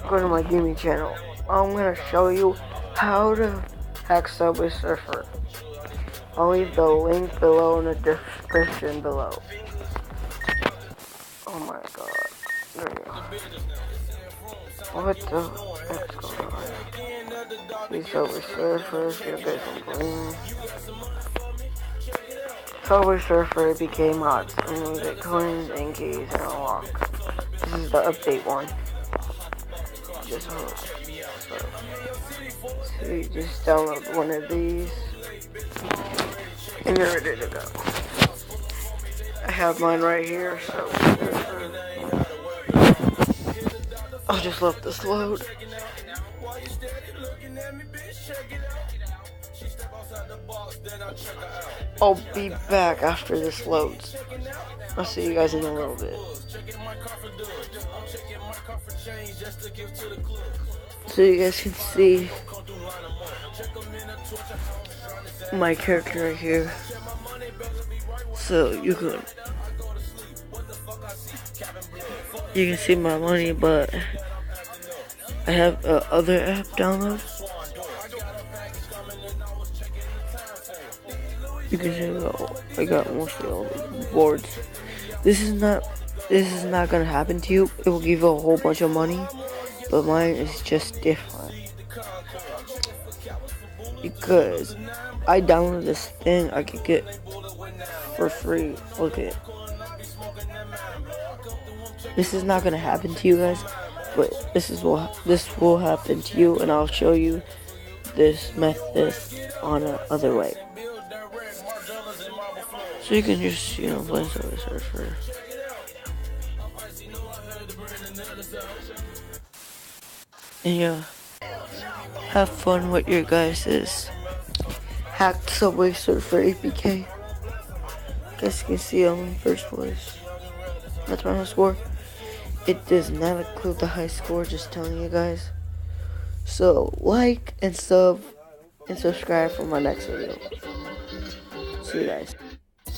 go to my gaming channel. I'm gonna show you how to hack Subway Surfer. I'll leave the link below in the description below. Oh my god. There we go. What the heck's going on? See Subway Surfer, you guys can bling. Subway Surfer became mods, and you get coins and keys and a lock. This is the update one. Just hope. So you just download one of these, and you're ready to go. I have mine right here, so I'll just let this load. I'll be back after this loads. I'll see you guys in a little bit. So you guys can see my character right here. So you can see my money, but I have other app download. You can see I got mostly all the boards. This is not gonna happen to you. It will give you a whole bunch of money, but mine is just different because I downloaded this thing I could get for free. Look at it. This is not gonna happen to you guys, but this will happen to you, and I'll show you this method on another way. So you can just, play Subway Surfer. And have fun with your guys' hacked Subway Surfer APK. Guys can see I'm in first place. That's my high score. It does not include the high score, just telling you guys. So like and sub and subscribe for my next video. See you guys.